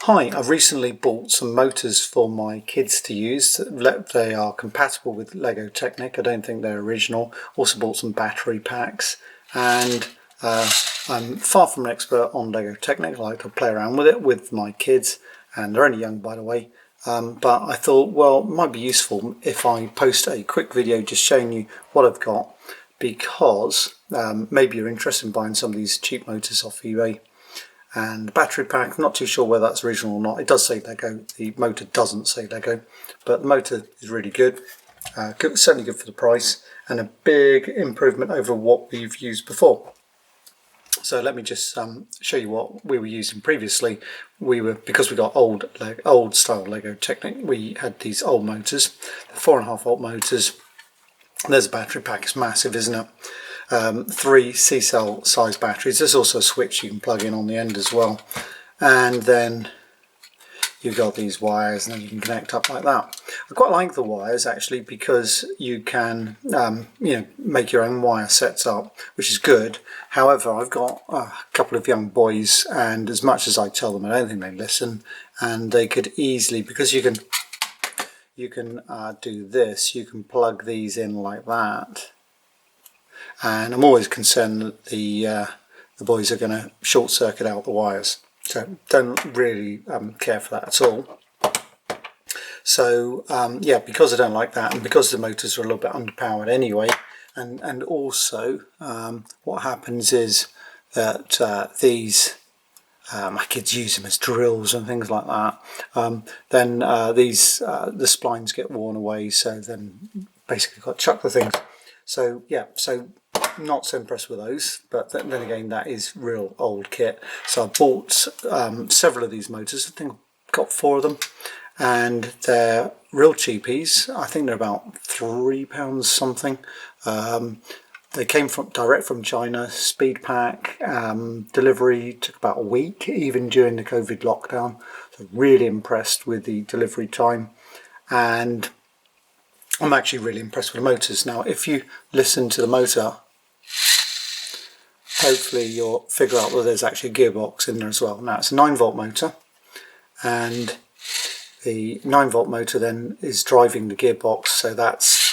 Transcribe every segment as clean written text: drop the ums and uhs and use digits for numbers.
Hi, I've recently bought some motors for my kids to use. They are compatible with LEGO Technic. I don't think they're original. Also bought some battery packs, and I'm far from an expert on LEGO Technic. I like to play around with it with my kids, and they're only young, by the way. But I thought, well, it might be useful if I post a quick video just showing you what I've got, because maybe you're interested in buying some of these cheap motors off eBay. And the battery pack, I'm not too sure whether that's original or not. It does say LEGO, the motor doesn't say LEGO, but the motor is really good, certainly good for the price, and a big improvement over what we've used before. So let me just show you what we were using previously. Because we got old style LEGO Technic, we had these old motors, 4.5 volt motors. There's a battery pack, it's massive, isn't it? 3 C-cell size batteries. There's also a switch you can plug in on the end as well, and then you've got these wires, and then you can connect up like that. I quite like the wires actually, because you can make your own wire sets up, which is good. However, I've got a couple of young boys, and as much as I tell them, I don't think they listen, and they could easily, because you can do this, you can plug these in like that. And I'm always concerned that the boys are going to short circuit out the wires, so don't really care for that at all. So yeah, because I don't like that, and because the motors are a little bit underpowered anyway, and also what happens is that these my kids use them as drills and things like that. Then the splines get worn away, so then basically got to chuck the things. So yeah, so not so impressed with those, but then again, that is real old kit. So I bought several of these motors. I think I've got 4 of them, and they're real cheapies. I think they're about £3 something. They came direct from China. Speed pack, delivery took about a week, even during the COVID lockdown. So really impressed with the delivery time, and I'm actually really impressed with the motors. Now, if you listen to the motor, hopefully you'll figure out that there's actually a gearbox in there as well. Now, it's a 9 volt motor, and the 9 volt motor then is driving the gearbox, so that's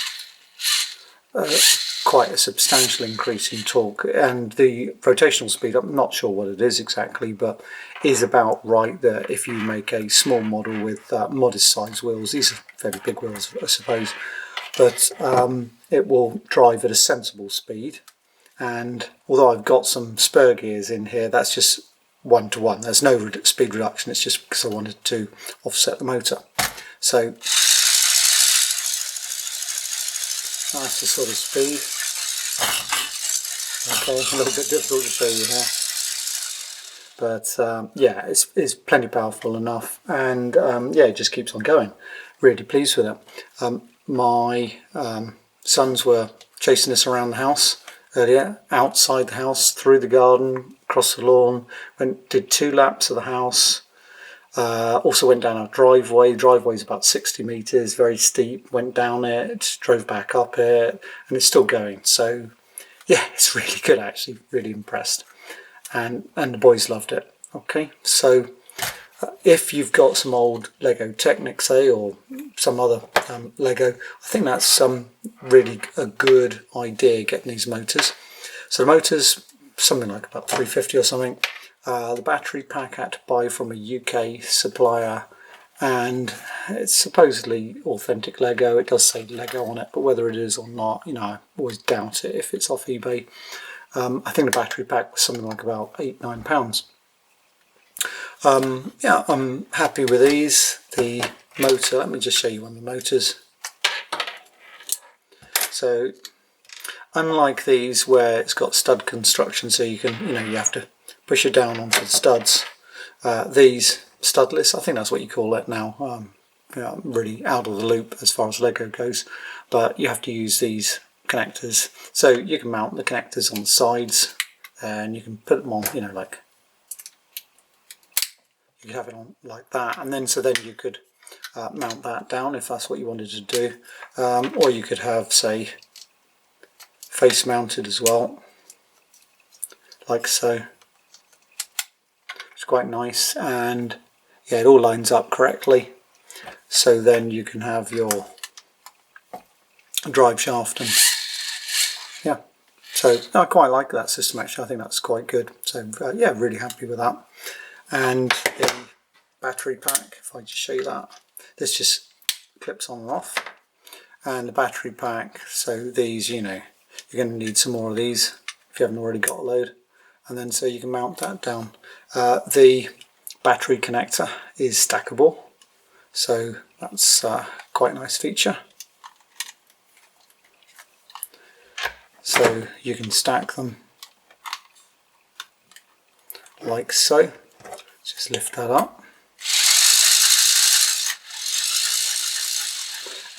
quite a substantial increase in torque. And the rotational speed, I'm not sure what it is exactly, but is about right there if you make a small model with modest size wheels. These are fairly big wheels, I suppose, but it will drive at a sensible speed. And although I've got some spur gears in here, that's just 1-to-1. There's no speed reduction, it's just because I wanted to offset the motor. So that's the sort of speed. Okay, a little bit difficult to show you here, but yeah, it's plenty powerful enough, and yeah, it just keeps on going. Really pleased with it. My sons were chasing us around the house earlier, outside the house, through the garden, across the lawn, did 2 laps of the house. Also went down our driveway. The driveway's about 60 metres, very steep, went down it, drove back up it, and it's still going. So yeah, it's really good actually, really impressed. And the boys loved it. Okay, so if you've got some old LEGO Technic, say, or some other LEGO, I think that's really a good idea, getting these motors. So the motors, something like about £3.50 or something. The battery pack I had to buy from a UK supplier, and it's supposedly authentic LEGO. It does say LEGO on it, but whether it is or not, I always doubt it if it's off eBay. I think the battery pack was something like about £8-9. Yeah, I'm happy with these. The motor, let me just show you one of the motors. So unlike these where it's got stud construction, so you can, you have to push it down onto the studs, these studless, I think that's what you call it now. I'm really out of the loop as far as LEGO goes, but you have to use these connectors. So you can mount the connectors on the sides, and you can put them on, like you could have it on like that, and then you could mount that down if that's what you wanted to do, or you could have, say, face mounted as well, like so. It's quite nice, and yeah, it all lines up correctly. So then you can have your drive shaft, and yeah, so I quite like that system actually. I think that's quite good. So yeah, really happy with that. And the battery pack, if I just show you that, this just clips on and off. And the battery pack, so these, you know, you're going to need some more of these if you haven't already got a load. And then so you can mount that down. The battery connector is stackable, so that's quite a nice feature. So you can stack them like so. Just lift that up.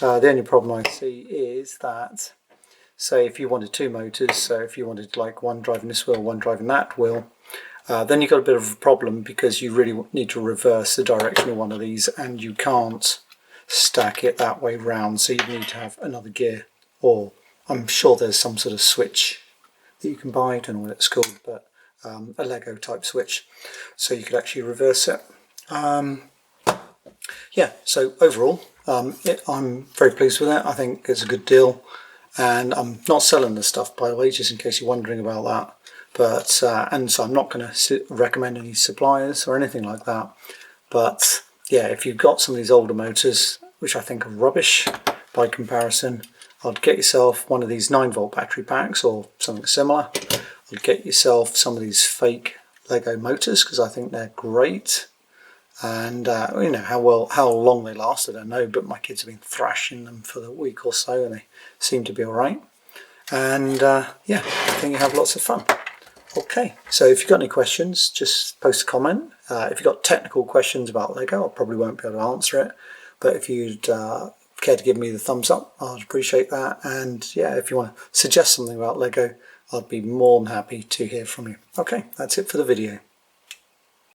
The only problem I see is that, say if you wanted two motors, so if you wanted like one driving this wheel, one driving that wheel, then you've got a bit of a problem because you really need to reverse the direction of one of these, and you can't stack it that way round, so you need to have another gear, or I'm sure there's some sort of switch that you can buy, I don't know what it's called, but a LEGO type switch, so you could actually reverse it. Yeah, so overall I'm very pleased with it. I think it's a good deal, and I'm not selling this stuff, by the way, just in case you're wondering about that. But and so I'm not going to recommend any suppliers or anything like that. But yeah, if you've got some of these older motors, which I think are rubbish by comparison, I'd get yourself one of these 9-volt battery packs or something similar. I'd get yourself some of these fake LEGO motors, because I think they're great. And you know, how long they last, I don't know, but my kids have been thrashing them for the week or so, and they seem to be all right. And yeah, I think you have lots of fun. Okay, so if you've got any questions, just post a comment. If you've got technical questions about LEGO, I probably won't be able to answer it, but if you'd care to give me the thumbs up, I'd appreciate that. And yeah, if you want to suggest something about LEGO, I'd be more than happy to hear from you. Okay, that's it for the video.